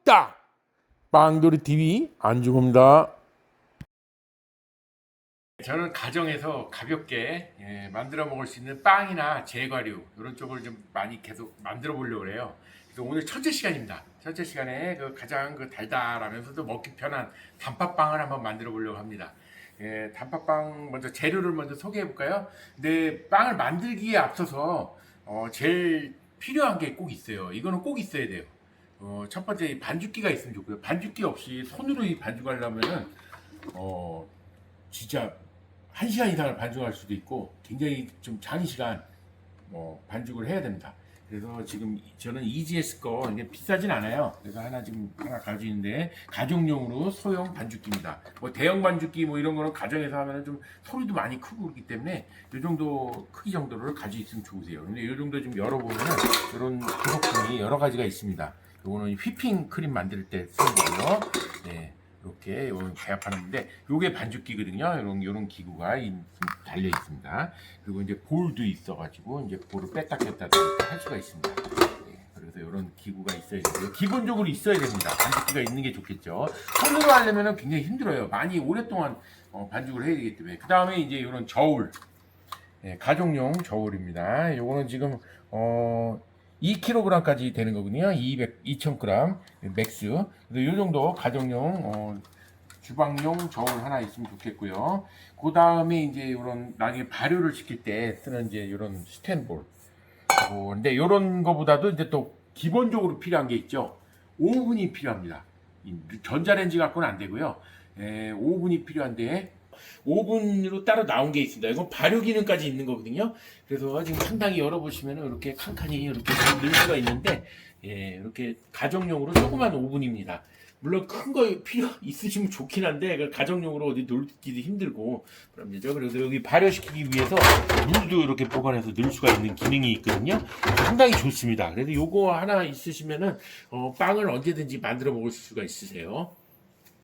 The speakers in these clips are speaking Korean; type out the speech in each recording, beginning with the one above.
딱! 빵돌이 TV 안주호입니다. 저는 가정에서 가볍게 만들어 먹을 수 있는 빵이나 제과류 이런 쪽을 좀 많이 계속 만들어 보려고 해요. 그래서 오늘 첫째 시간입니다. 첫째 시간에 가장 달달하면서도 먹기 편한 단팥빵을 한번 만들어 보려고 합니다. 단팥빵 먼저 재료를 먼저 소개해 볼까요? 근데 빵을 만들기에 앞서서 제일 필요한 게 꼭 있어요. 이거는 꼭 있어야 돼요. 첫 번째 이 반죽기가 있으면 좋고요. 반죽기 없이 손으로 이 반죽하려면은 진짜 1시간 이상을 반죽할 수도 있고 굉장히 좀 장시간 반죽을 해야 됩니다. 그래서 지금 저는 EGS 거 이게 비싸진 않아요. 그래서 지금 하나 가지고 있는데 가정용으로 소형 반죽기입니다. 대형 반죽기 이런 거는 가정에서 하면은 좀 소리도 많이 크고 그렇기 때문에 이 정도 크기 정도를 가지고 있으면 좋으세요. 근데 이 정도 좀 열어보면은 이런 부속품이 여러 가지가 있습니다. 이거는 휘핑 크림 만들 때 쓰는 거고요. 네. 이렇게 배합하는데 요게 반죽기거든요. 이런 기구가 달려 있습니다. 그리고 이제 볼도 있어가지고 이제 볼을 뺐다 꼈다 할 수가 있습니다. 네, 그래서 이런 기구가 있어야 되고요. 기본적으로 있어야 됩니다. 반죽기가 있는 게 좋겠죠. 손으로 하려면 굉장히 힘들어요. 많이 오랫동안 반죽을 해야 되기 때문에. 그 다음에 이제 이런 저울, 가정용 저울입니다. 요거는 지금 2kg까지 되는 거거든요. 2000g 맥스. 그래서 이 정도 가정용 주방용 저울 하나 있으면 좋겠고요. 그 다음에 이제 이런 나중에 발효를 시킬 때 쓰는 이제 이런 스탠볼. 근데 이런 거보다도 이제 또 기본적으로 필요한 게 있죠. 오븐이 필요합니다. 전자레인지 갖고는 안 되고요. 오븐이 필요한데 오븐으로 따로 나온 게 있습니다. 이건 발효 기능까지 있는 거거든요. 그래서 지금 상당히 열어보시면 이렇게 칸칸이 이렇게 넣을 수가 있는데, 이렇게 가정용으로 조그만 오븐입니다. 물론 큰 거 필요 있으시면 좋긴 한데 가정용으로 어디 넣기도 힘들고 그럼요. 그래서 여기 발효시키기 위해서 물도 이렇게 보관해서 넣을 수가 있는 기능이 있거든요. 상당히 좋습니다. 그래서 요거 하나 있으시면은 빵을 언제든지 만들어 먹을 수가 있으세요.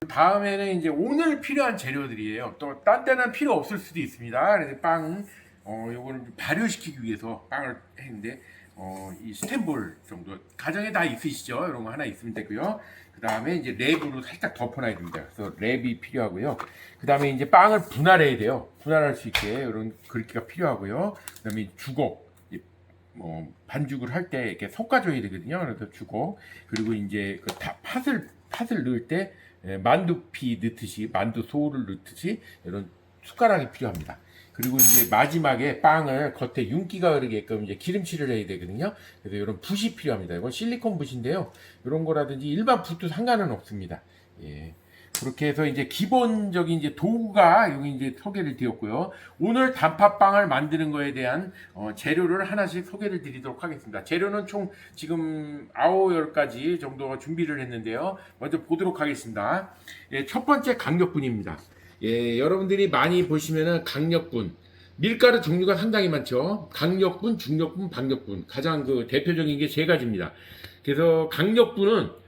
다음에는 이제 오늘 필요한 재료들이에요. 또 딴 때는 필요 없을 수도 있습니다. 그래서 요거를 발효시키기 위해서 빵을 했는데 이 스탠볼 정도 가정에 다 있으시죠? 이런 거 하나 있으면 되고요. 그 다음에 이제 랩으로 살짝 덮어놔야 됩니다. 그래서 랩이 필요하고요. 그 다음에 이제 빵을 분할해야 돼요. 분할할 수 있게 이런 그릇기가 필요하고요. 그 다음에 주걱, 반죽을 할 때 이렇게 섞어줘야 되거든요. 그래서 주걱, 그리고 이제 팥을 넣을 때 만두피 넣듯이 만두 소를 넣듯이 이런 숟가락이 필요합니다. 그리고 이제 마지막에 빵을 겉에 윤기가 흐르게끔 이제 기름칠을 해야 되거든요. 그래서 이런 붓이 필요합니다. 이건 실리콘 붓인데요. 이런 거라든지 일반 붓도 상관은 없습니다. 그렇게 해서 이제 기본적인 이제 도구가 여기 이제 소개를 드렸고요. 오늘 단팥빵을 만드는 거에 대한 재료를 하나씩 소개를 드리도록 하겠습니다. 재료는 총 지금 9-10가지 정도 준비를 했는데요. 먼저 보도록 하겠습니다. 첫 번째 강력분입니다. 여러분들이 많이 보시면은 강력분, 밀가루 종류가 상당히 많죠. 강력분, 중력분, 박력분. 가장 대표적인 게 3가지입니다. 그래서 강력분은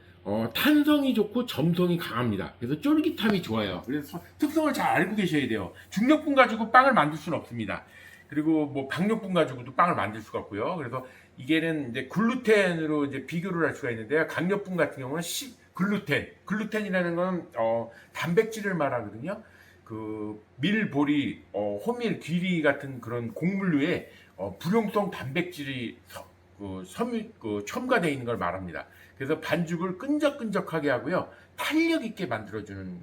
탄성이 좋고 점성이 강합니다. 그래서 쫄깃함이 좋아요. 그래서 특성을 잘 알고 계셔야 돼요. 중력분 가지고 빵을 만들 수는 없습니다. 그리고 박력분 가지고도 빵을 만들 수가 없고요. 그래서 이게는 이제 글루텐으로 이제 비교를 할 수가 있는데요. 강력분 같은 경우는 글루텐이라는 건 단백질을 말하거든요. 밀, 보리, 호밀, 귀리 같은 그런 곡물류에 불용성 단백질이 첨가되어 있는 걸 말합니다. 그래서 반죽을 끈적끈적하게 하고요. 탄력 있게 만들어주는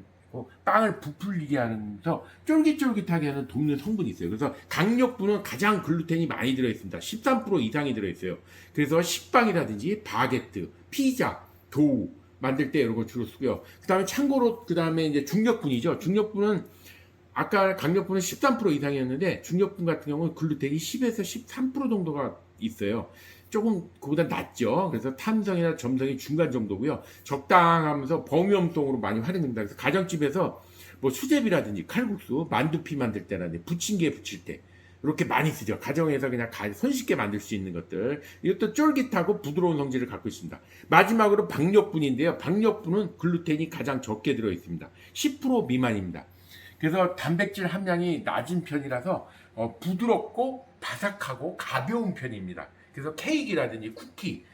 빵을 부풀리게 하면서 쫄깃쫄깃하게 하는 돕는 성분이 있어요. 그래서 강력분은 가장 글루텐이 많이 들어있습니다. 13% 이상이 들어있어요. 그래서 식빵이라든지 바게트, 피자, 도우 만들 때 이런 걸 주로 쓰고요. 그 다음에 이제 중력분이죠. 중력분은 아까 강력분은 13% 이상이었는데 중력분 같은 경우는 글루텐이 10에서 13% 정도가 있어요. 조금 그보다 낮죠. 그래서 탄성이나 점성이 중간 정도고요. 적당하면서 범위염동으로 많이 활용됩니다. 그래서 가정집에서 수제비라든지 칼국수, 만두피 만들 때라든지 부침개에 부칠 때 이렇게 많이 쓰죠. 가정에서 그냥 손쉽게 만들 수 있는 것들. 이것도 쫄깃하고 부드러운 성질을 갖고 있습니다. 마지막으로 박력분인데요. 박력분은 글루텐이 가장 적게 들어있습니다. 10% 미만입니다. 그래서 단백질 함량이 낮은 편이라서 부드럽고 바삭하고 가벼운 편입니다. 그래서 케이크라든지 쿠키,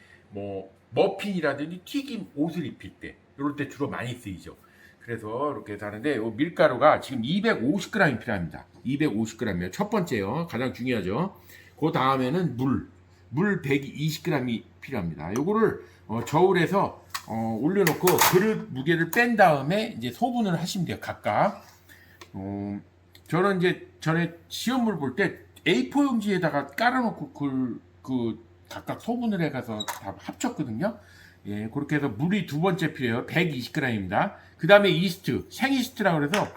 머핀이라든지 튀김 옷을 입힐 때 이럴 때 주로 많이 쓰이죠. 그래서 이렇게 해서 하는데 요 밀가루가 지금 250g이 필요합니다. 250g이요. 첫 번째요. 가장 중요하죠. 그 다음에는 물 120g이 필요합니다. 요거를 저울에서 올려놓고 그릇 무게를 뺀 다음에 이제 소분을 하시면 돼요. 각각. 저는 이제 전에 시험을 볼 때 A4 용지에다가 깔아놓고 그 각각 소분을 해가서 다 합쳤거든요. 예, 그렇게 해서 물이 두 번째 필요해요. 120g입니다. 그 다음에 이스트, 생이스트라고 그래서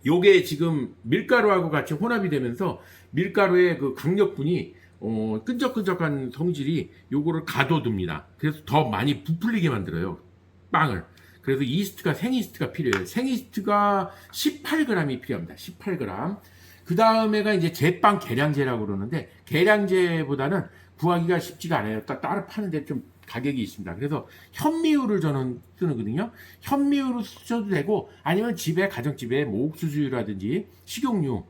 요게 지금 밀가루하고 같이 혼합이 되면서 밀가루의 그 강력분이 끈적끈적한 성질이 요거를 가둬둡니다. 그래서 더 많이 부풀리게 만들어요. 빵을. 그래서 이스트가 생이스트가 필요해요. 생이스트가 18g이 필요합니다. 18g. 그 다음에가 이제 제빵 계량제라고 그러는데 계량제보다는 구하기가 쉽지가 않아요. 따로 파는데 좀 가격이 있습니다. 그래서 현미유를 저는 쓰거든요. 현미유로 쓰셔도 되고 아니면 집에 가정집에 뭐 옥수수유라든지 식용유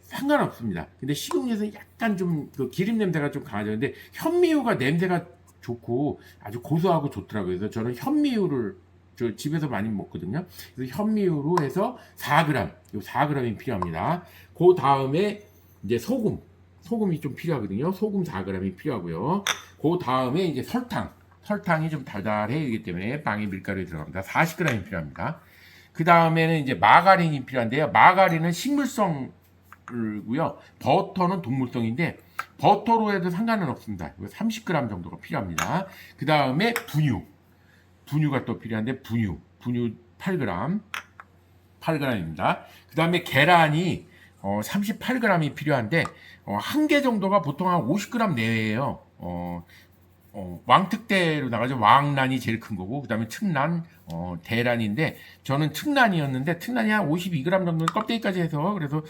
상관없습니다. 근데 식용유에서 약간 좀 그 기름 냄새가 좀 강하죠. 근데 현미유가 냄새가 좋고 아주 고소하고 좋더라고요. 그래서 저는 현미유를 저 집에서 많이 먹거든요. 그래서 현미유로 해서 4g, 요 4g이 필요합니다. 그 다음에 이제 소금이 좀 필요하거든요. 소금 4g이 필요하고요. 그 다음에 이제 설탕이 좀 달달해야 되기 때문에 빵에 밀가루에 들어갑니다. 40g이 필요합니다. 그 다음에는 이제 마가린이 필요한데요. 마가린은 식물성이고요. 버터는 동물성인데 버터로 해도 상관은 없습니다. 30g 정도가 필요합니다. 그 다음에 분유가 또 필요한데 분유 8g입니다. 그 다음에 계란이 38g이 필요한데 한 개 정도가 보통 한 50g 내외예요. 왕특대로 나가죠. 왕란이 제일 큰 거고 그 다음에 특란, 대란인데 저는 특란이었는데 특란이 한 52g 정도 껍데기까지 해서 그래서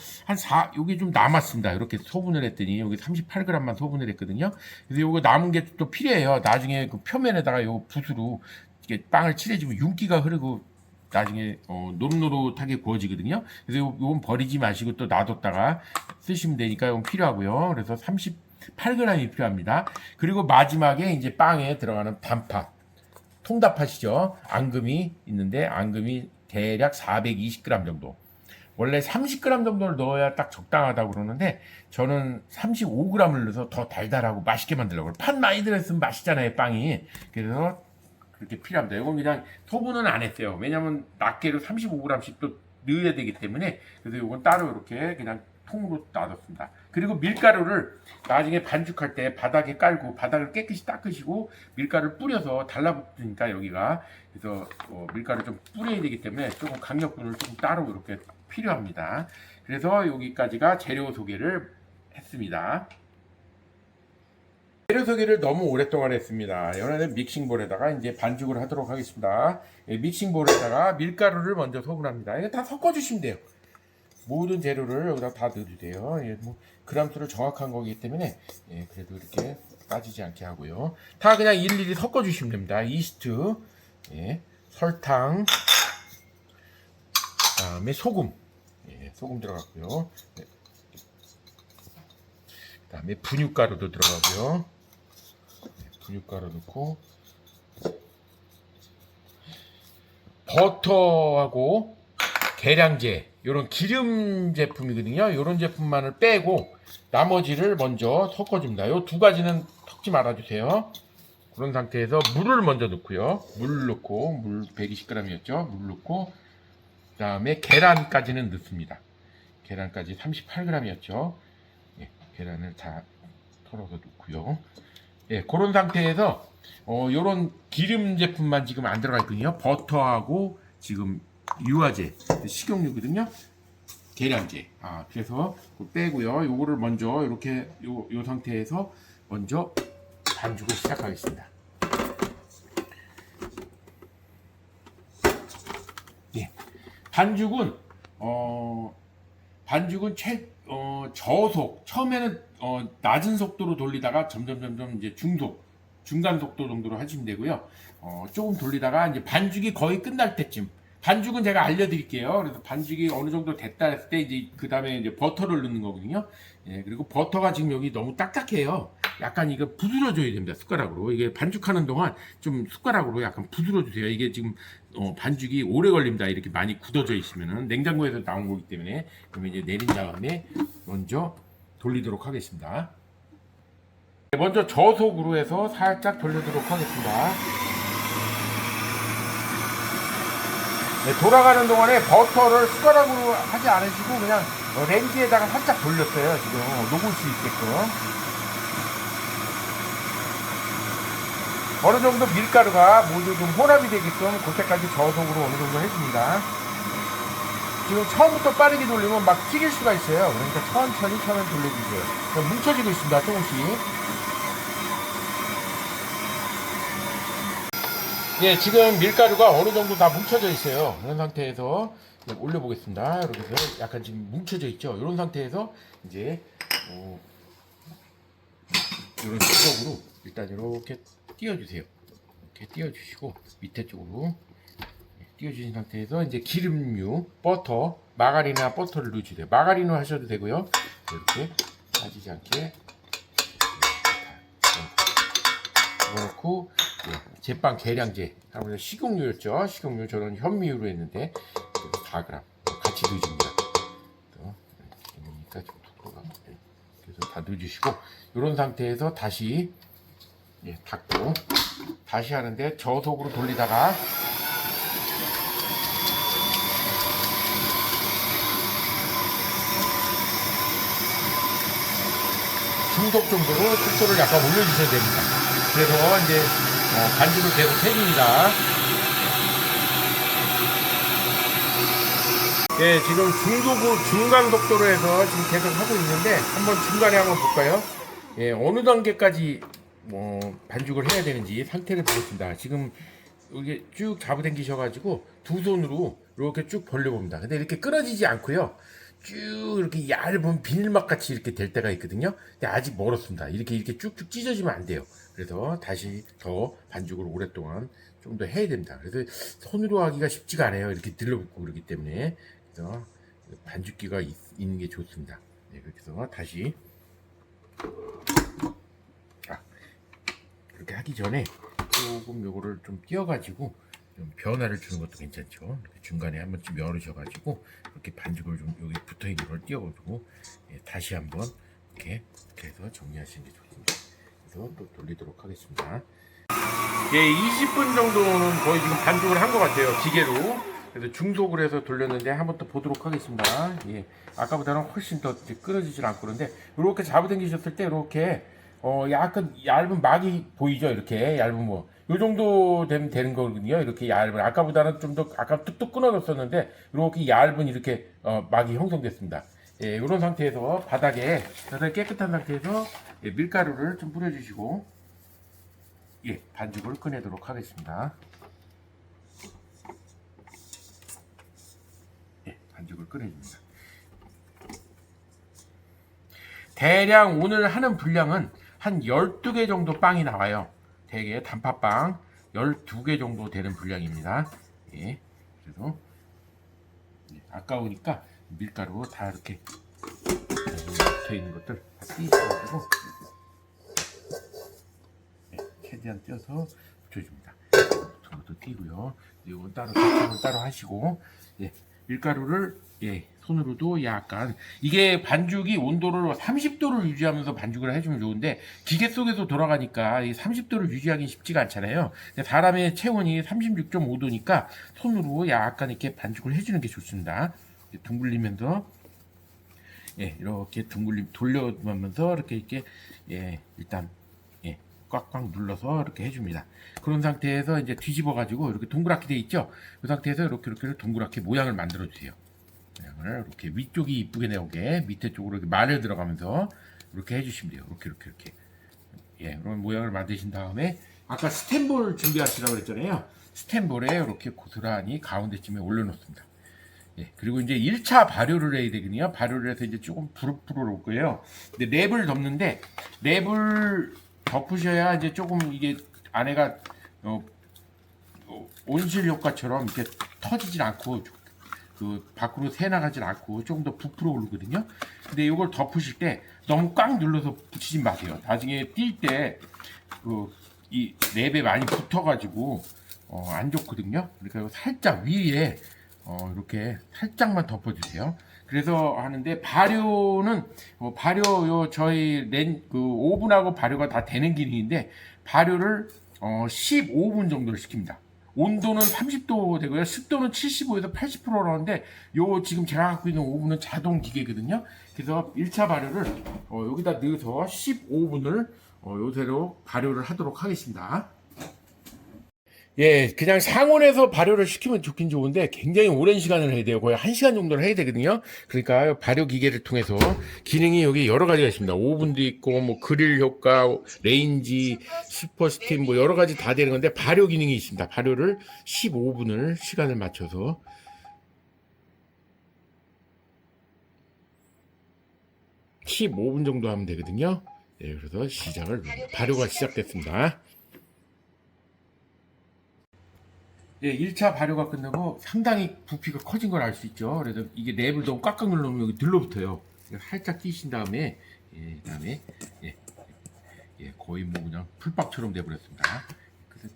여기 좀 남았습니다. 이렇게 소분을 했더니 여기 38g만 소분을 했거든요. 그래서 요거 남은 게 또 필요해요. 나중에 그 표면에다가 요 붓으로 이게 빵을 칠해주면 윤기가 흐르고 나중에 노릇노릇하게 구워지거든요. 그래서 요건 버리지 마시고 또 놔뒀다가 쓰시면 되니까 이건 필요하고요. 그래서 38g이 필요합니다. 그리고 마지막에 이제 빵에 들어가는 단팥, 통다팥이죠. 앙금이 있는데 앙금이 대략 420g 정도. 원래 30g 정도를 넣어야 딱 적당하다고 그러는데 저는 35g을 넣어서 더 달달하고 맛있게 만들려고 해요. 팥 많이 들어있으면 맛있잖아요, 빵이. 그래서 그렇게 필요합니다. 이건 그냥 소분은 안 했어요. 왜냐면 낱개로 35g씩 또 넣어야 되기 때문에 그래서 이건 따로 이렇게 그냥 통으로 놔뒀습니다. 그리고 밀가루를 나중에 반죽할 때 바닥에 깔고 바닥을 깨끗이 닦으시고 밀가루를 뿌려서 달라붙으니까 여기가 그래서 밀가루 좀 뿌려야 되기 때문에 조금 강력분을 조금 따로 이렇게 필요합니다. 그래서 여기까지가 재료 소개를 했습니다. 재료 소개를 너무 오랫동안 했습니다. 이번에는 믹싱볼에다가 이제 반죽을 하도록 하겠습니다. 믹싱볼에다가 밀가루를 먼저 소분합니다. 이거 다 섞어주시면 돼요. 모든 재료를 여기다 다 넣어주세요. 뭐 그람수를 정확한 거기 때문에 그래도 이렇게 빠지지 않게 하고요. 다 그냥 일일이 섞어주시면 됩니다. 이스트, 설탕, 그다음에 소금, 소금 들어갔고요. 그다음에 분유가루도 들어가고요. 분유가루 넣고 버터하고 계량제 이런 기름 제품이거든요. 이런 제품만을 빼고 나머지를 먼저 섞어줍니다. 이 두 가지는 섞지 말아주세요. 그런 상태에서 물을 먼저 넣고요. 물 넣고 물 120g이었죠. 물 넣고 그 다음에 계란까지는 넣습니다. 계란까지 38g이었죠. 계란을 다 털어서 넣고요. 그런 상태에서 요런 기름 제품만 지금 안 들어가 있거든요. 버터하고 지금 유화제, 식용유거든요. 계량제. 그래서 빼고요. 요거를 먼저 이렇게 요 상태에서 먼저 반죽을 시작하겠습니다. 반죽은 저속 처음에는 낮은 속도로 돌리다가 점점 이제 중간 속도 정도로 하시면 되고요. 조금 돌리다가 이제 반죽이 거의 끝날 때쯤 반죽은 제가 알려드릴게요. 그래서 반죽이 어느 정도 됐다 했을 때 이제 그 다음에 이제 버터를 넣는 거거든요. 그리고 버터가 지금 여기 너무 딱딱해요. 약간 이거 부드러져야 됩니다. 숟가락으로. 이게 반죽하는 동안 좀 숟가락으로 약간 부드러 주세요. 이게 지금 반죽이 오래 걸립니다. 이렇게 많이 굳어져 있으면은 냉장고에서 나온 거기 때문에. 그러면 이제 내린 다음에 먼저 돌리도록 하겠습니다. 먼저 저속으로 해서 살짝 돌리도록 하겠습니다. 네, 돌아가는 동안에 버터를 숟가락으로 하지 않으시고 그냥 렌즈에다가 살짝 돌렸어요. 지금 녹을 수 있게끔. 어느 정도 밀가루가 모두 좀 혼합이 되게끔 그때까지 저속으로 어느 정도 해줍니다. 지금 처음부터 빠르게 돌리면 막 튀길 수가 있어요. 그러니까 천천히 돌려주세요. 뭉쳐지고 있습니다. 조금씩. 예, 지금 밀가루가 어느 정도 다 뭉쳐져 있어요. 이런 상태에서 올려보겠습니다. 이렇게 해서 약간 지금 뭉쳐져 있죠. 이런 상태에서 이제 이런 식으로 일단 이렇게 띄워주세요. 이렇게 띄워주시고 밑에 쪽으로 띄워주신 상태에서 이제 기름류, 버터, 마가린이나 버터를 넣어주세요. 마가린으로 하셔도 되고요. 이렇게 빠지지 않게 넣어놓고 제빵 계량제, 식용유였죠. 식용유 저는 현미유로 했는데 4g 같이 넣어줍니다. 그러니까 좀 속도가 그래서 다 넣어주시고 이런 상태에서 다시 닫고 다시 하는데 저속으로 돌리다가 중속 정도로 속도를 약간 올려주셔야 됩니다. 그래서 이제 반죽을 계속 해줍니다. 예, 지금 중간 속도로 해서 지금 계속 하고 있는데 한번 중간에 한번 볼까요? 예, 어느 단계까지 반죽을 해야 되는지 상태를 보겠습니다. 지금 이게 쭉 잡아당기셔가지고 두 손으로 이렇게 쭉 벌려봅니다. 근데 이렇게 끊어지지 않고요. 쭉 이렇게 얇은 비닐막 같이 이렇게 될 때가 있거든요. 근데 아직 멀었습니다. 이렇게 쭉쭉 찢어지면 안 돼요. 그래서 다시 더 반죽을 오랫동안 좀 더 해야 됩니다. 그래서 손으로 하기가 쉽지가 않아요. 이렇게 들러붙고 그러기 때문에. 그래서 반죽기가 있는 게 좋습니다. 네, 그렇게 해서 다시 이렇게 하기 전에 조금 요거를 좀 띄워가지고 좀 변화를 주는 것도 괜찮죠. 이렇게 중간에 한 번쯤 열으셔가지고 이렇게 반죽을 좀 여기 붙어 있는 걸 띄워가지고 다시 한번 이렇게 해서 정리하시는 게 좋습니다. 그래서 또 돌리도록 하겠습니다. 20분 정도는 거의 지금 반죽을 한 것 같아요. 기계로. 그래서 중속으로 해서 돌렸는데 한번 또 보도록 하겠습니다. 아까보다는 훨씬 더 끊어지질 않고 그런데 이렇게 잡아당기셨을 때 이렇게 약간 얇은 막이 보이죠? 이렇게 얇은 요 정도 되는 거거든요. 이렇게 얇은 아까보다는 좀 더 아까 뚝뚝 끊어졌었는데 이렇게 얇은 이렇게 막이 형성됐습니다. 이런 상태에서 바닥에 깨끗한 상태에서 밀가루를 좀 뿌려주시고 반죽을 꺼내도록 하겠습니다. 반죽을 꺼내줍니다. 대략 오늘 하는 분량은 한 12개 정도 빵이 나와요. 대개 단팥빵 12개 정도 되는 분량입니다. 그래서 아까우니까 밀가루 다 이렇게 붙어 있는 것들 다 띄셔가지고 최대한 띄어서 붙여줍니다. 저것도 띄고요. 이건 따로 하시고 밀가루를 손으로도 약간 이게 반죽이 온도를 30도를 유지하면서 반죽을 해주면 좋은데 기계 속에서 돌아가니까 이 30도를 유지하기 쉽지가 않잖아요. 사람의 체온이 36.5도니까 손으로 약간 이렇게 반죽을 해주는 게 좋습니다. 둥글리면서 이렇게 돌려면서 이렇게 일단 꽉꽉 눌러서 이렇게 해줍니다. 그런 상태에서 이제 뒤집어 가지고 이렇게 동그랗게 돼 있죠. 그 상태에서 이렇게 동그랗게 모양을 만들어 주세요. 모양을 이렇게 위쪽이 이쁘게 나오게 밑에 쪽으로 이렇게 말을 들어가면서 이렇게 해주시면 돼요. 이렇게 그런 모양을 만드신 다음에 아까 스텐볼 준비하시라고 그랬잖아요. 스텐볼에 이렇게 고스란히 가운데쯤에 올려놓습니다. 그리고 이제 1차 발효를 해야 되거든요. 발효를 해서 이제 조금 부르르 올 거예요. 근데 랩을 덮는데 랩을 덮으셔야 이제 조금 이게 안에가 온실 효과처럼 이렇게 터지질 않고 그 밖으로 새 나가진 않고 조금 더 부풀어 오르거든요. 근데 이걸 덮으실 때 너무 꽉 눌러서 붙이지 마세요. 나중에 뛸 때 이 랩에 많이 붙어가지고 안 좋거든요. 그러니까 살짝 위에 이렇게 살짝만 덮어주세요. 그래서 하는데 발효는 발효 저희 그 오븐하고 발효가 다 되는 기능인데 발효를 15분 정도를 시킵니다. 온도는 30도 되고요. 습도는 75에서 80%라는데 요 지금 제가 갖고 있는 오븐은 자동 기계거든요. 그래서 1차 발효를 여기다 넣어서 15분을 요새로 발효를 하도록 하겠습니다. 예, 그냥 상온에서 발효를 시키면 좋긴 좋은데 굉장히 오랜 시간을 해야 돼요. 거의 1시간 정도를 해야 되거든요. 그러니까 발효 기계를 통해서 기능이 여기 여러 가지가 있습니다. 오븐도 있고 뭐 그릴 효과, 레인지, 슈퍼 스팀 뭐 여러 가지 다 되는 건데 발효 기능이 있습니다. 발효를 15분을 시간을 맞춰서 15분 정도 하면 되거든요. 예, 그래서 발효가 시작됐습니다. 예, 1차 발효가 끝나고 상당히 부피가 커진 걸 알 수 있죠. 그래서 이게 랩을 너무 꽉꽉 눌러놓으면 여기 들러붙어요. 살짝 끼신 다음에, 그다음에 거의 뭐 그냥 풀밥처럼 돼버렸습니다. 그래서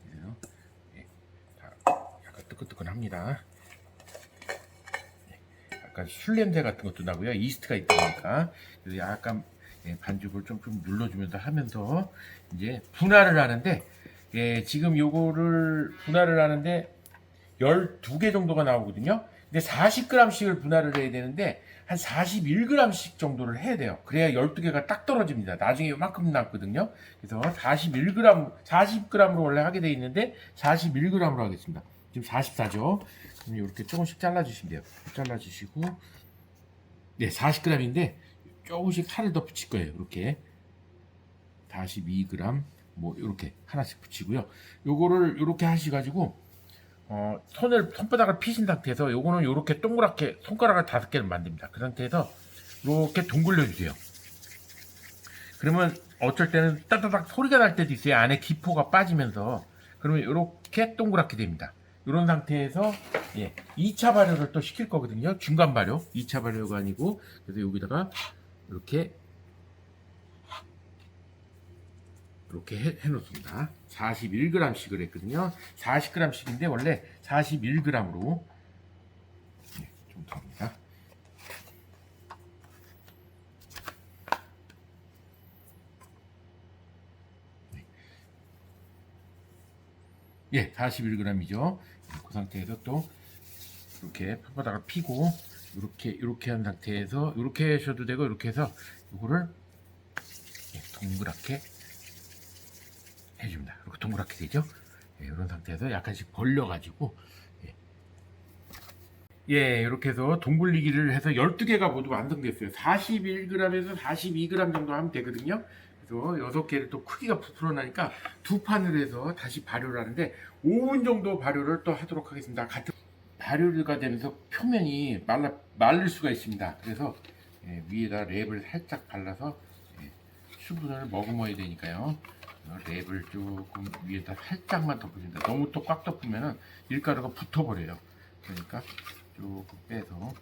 약간 뜨끈뜨끈합니다. 약간 술 냄새 같은 것도 나고요. 이스트가 있다 보니까 그래서 약간 반죽을 좀 눌러주면서 하면서 이제 분할을 하는데 지금 요거를 분할을 하는데 12개 정도가 나오거든요. 근데 40g씩을 분할을 해야 되는데 한 41g씩 정도를 해야 돼요. 그래야 12개가 딱 떨어집니다. 나중에 이만큼 남거든요. 그래서 41g, 40g으로 원래 하게 돼 있는데 41g으로 하겠습니다. 지금 44죠. 그럼 이렇게 조금씩 잘라주시면 돼요. 잘라주시고 네, 40g인데 조금씩 살을 더 붙일 거예요. 이렇게 42g 뭐 이렇게 하나씩 붙이고요. 요거를 이렇게 하셔가지고 손바닥을 피신 상태에서 요거는 요렇게 동그랗게 손가락을 5개를 만듭니다. 그 상태에서 이렇게 동글려 주세요. 그러면 어쩔 때는 따다닥 소리가 날 때도 있어요. 안에 기포가 빠지면서. 그러면 이렇게 동그랗게 됩니다. 이런 상태에서 2차 발효를 또 시킬 거거든요. 중간 발효. 2차 발효가 아니고 그래서 여기다가 이렇게 해놓습니다. 41g씩을 했거든요. 40g씩인데 원래 41g으로 좀 더합니다. 예, 41g이죠. 그 상태에서 또 이렇게 혓바닥을 피고 이렇게 한 상태에서 이렇게 하셔도 되고 이렇게 해서 이거를 동그랗게 해줍니다. 이렇게 동그랗게 되죠. 이런 상태에서 약간씩 벌려가지고 이렇게 해서 동글리기를 해서 12개가 모두 완성됐어요. 41g에서 42g 정도 하면 되거든요. 그래서 6개를 또 크기가 부풀어 나니까 두 판을 해서 다시 발효를 하는데 5분 정도 발효를 또 하도록 하겠습니다. 같은 발효가 되면서 표면이 말릴 수가 있습니다. 그래서 위에다 랩을 살짝 발라서 수분을 머금어야 되니까요. 랩을 조금 위에다 살짝만 덮어줍니다. 너무 또 꽉 덮으면 밀가루가 붙어버려요. 그러니까 조금 빼서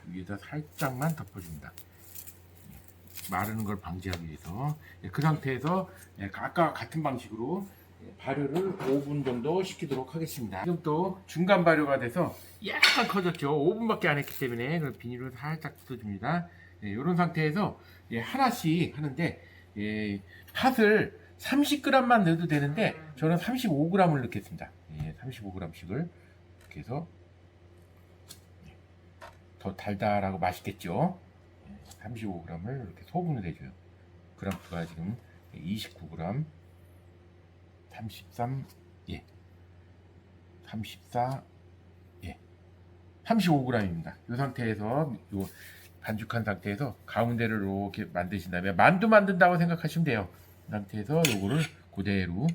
위에다 살짝만 덮어줍니다. 마르는 걸 방지하기 위해서 그 상태에서 아까 같은 방식으로 발효를 5분 정도 시키도록 하겠습니다. 지금 또 중간 발효가 돼서 약간 커졌죠. 5분밖에 안 했기 때문에 비닐을 살짝 뜯어줍니다. 이런 상태에서 하나씩 하는데 팥을 30g만 넣어도 되는데 저는 35g을 넣겠습니다. 35g씩을 이렇게 해서 더 달달하고 맛있겠죠. 35g을 이렇게 소분을 해줘요. 그램 수가 지금 29g, 33, 34, 35g입니다. 이 상태에서 요 반죽한 상태에서 가운데를 이렇게 만드신 다음에 만두 만든다고 생각하시면 돼요. 이 상태에서 요거를 그대로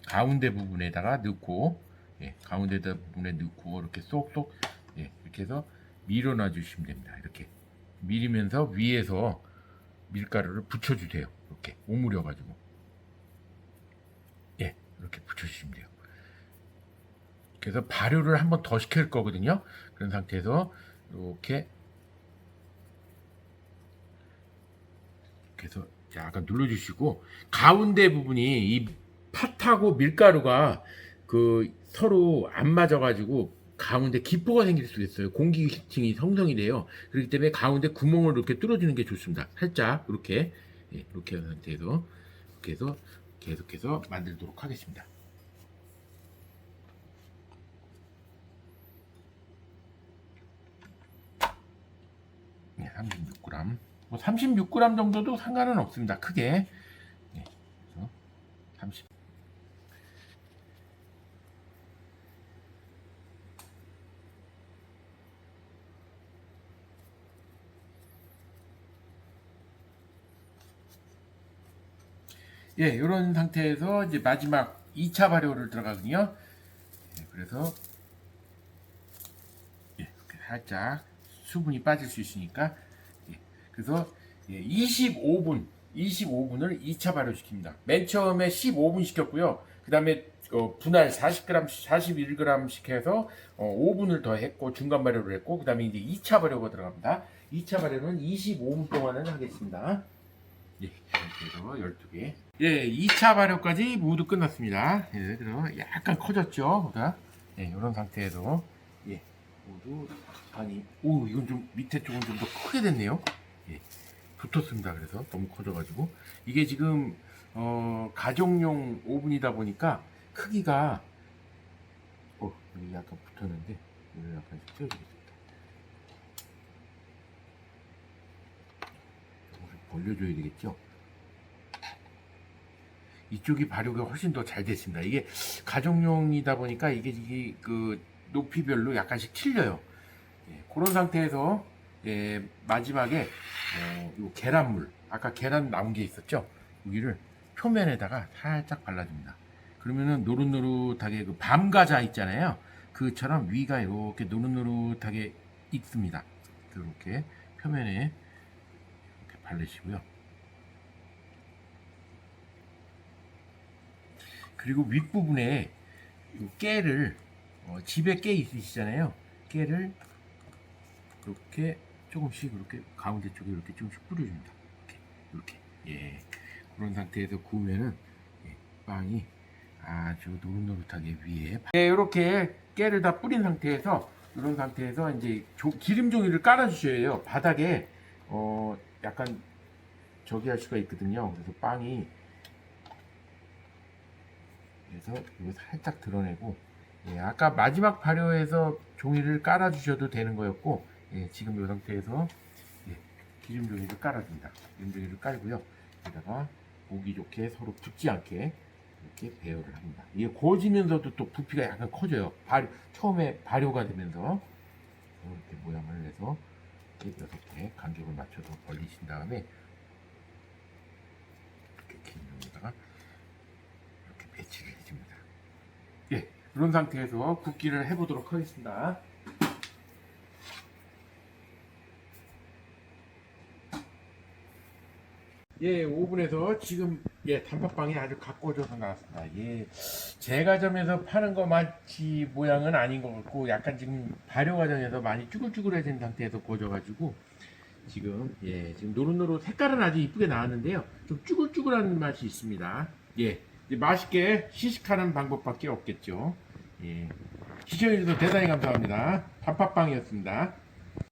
가운데 부분에다가 넣고 가운데 부분에 넣고 이렇게 쏙쏙 이렇게 해서 밀어놔 주시면 됩니다. 이렇게 밀으면서 위에서 밀가루를 붙여주세요. 이렇게 오므려 가지고 이렇게 붙여주시면 돼요. 그래서 발효를 한번 더 시킬 거거든요. 그런 상태에서 이렇게 그래서 약간 눌러주시고 가운데 부분이 이 팥하고 밀가루가 그 서로 안 맞아가지고 가운데 기포가 생길 수 있어요. 공기층이 성성이 돼요. 그렇기 때문에 가운데 구멍을 이렇게 뚫어주는 게 좋습니다. 살짝 이렇게 이렇게 한 상태에서 이렇게 해서 계속해서 만들도록 하겠습니다. 네, 36g. 뭐 36g 정도도 상관은 없습니다. 크게. 네, 그래서 30. 예, 이런 상태에서 이제 마지막 2차 발효를 들어가거든요. 예, 그래서 예, 이렇게 살짝 수분이 빠질 수 있으니까 예, 그래서 예, 25분을 2차 발효시킵니다. 맨 처음에 15분 시켰고요. 그 다음에 분할 40g, 41g씩 해서 5분을 더 했고 중간 발효를 했고 그 다음에 이제 2차 발효가 들어갑니다. 2차 발효는 25분 동안은 하겠습니다. 예, 이렇게 해서 12개. 예, 2차 발효까지 모두 끝났습니다. 예, 그래서 약간 커졌죠, 보다. 예, 이런 상태에서 예, 모두 아니, 오, 이건 좀 밑에 쪽은 좀 더 크게 됐네요. 예, 붙었습니다. 그래서 너무 커져가지고 이게 지금 가정용 오븐이다 보니까 크기가 여기 약간 붙었는데 이걸 약간씩 띄워주겠습니다. 벌려줘야 되겠죠. 이쪽이 발효가 훨씬 더 잘 됐습니다. 이게 가정용이다 보니까 이게 그 높이별로 약간씩 틀려요. 예, 그런 상태에서 예, 마지막에 요 계란물 아까 계란 나온 게 있었죠. 여기를 표면에다가 살짝 발라줍니다. 그러면은 노릇노릇하게 그 밤과자 있잖아요. 그처럼 위가 이렇게 노릇노릇하게 익습니다. 이렇게 표면에 이렇게 바르시고요. 그리고 윗부분에 깨를 집에 깨 있으시잖아요. 깨를 이렇게 조금씩 이렇게 가운데 쪽에 이렇게 조금씩 뿌려줍니다. 이렇게 예, 그런 상태에서 구우면은 예, 빵이 아주 노릇노릇하게 위에 예, 이렇게 깨를 다 뿌린 상태에서 이런 상태에서 이제 기름 종이를 깔아 주셔야 해요. 바닥에 약간 저기 할 수가 있거든요. 그래서 빵이 그래서 이거 살짝 드러내고 예, 아까 마지막 발효에서 종이를 깔아 주셔도 되는 거였고 예, 지금 이 상태에서 예, 기름 종이를 깔아줍니다. 기름 종이를 깔고요. 여기다가 보기 좋게 서로 붙지 않게 이렇게 배열을 합니다. 이게 구워지면서도 또 부피가 약간 커져요. 처음에 발효가 되면서 이렇게 모양을 내서 이렇게 6개 간격을 맞춰서 벌리신 다음에 이렇게 기름 종이에다가 이렇게 배치를 해줍니다. 예, 이런 상태에서 굽기를 해보도록 하겠습니다. 예, 오븐에서 지금 예, 단팥빵이 아주 가꿔져서 나왔습니다. 예, 제 과점에서 파는 거 마치 모양은 아닌 것 같고 약간 지금 발효 과정에서 많이 쭈글쭈글해진 상태에서 구워져가지고 지금 예, 지금 노릇노릇 색깔은 아주 이쁘게 나왔는데요. 좀 쭈글쭈글한 맛이 있습니다. 예, 이제 맛있게 시식하는 방법밖에 없겠죠. 예, 시청해주셔서 대단히 감사합니다. 단팥빵이었습니다.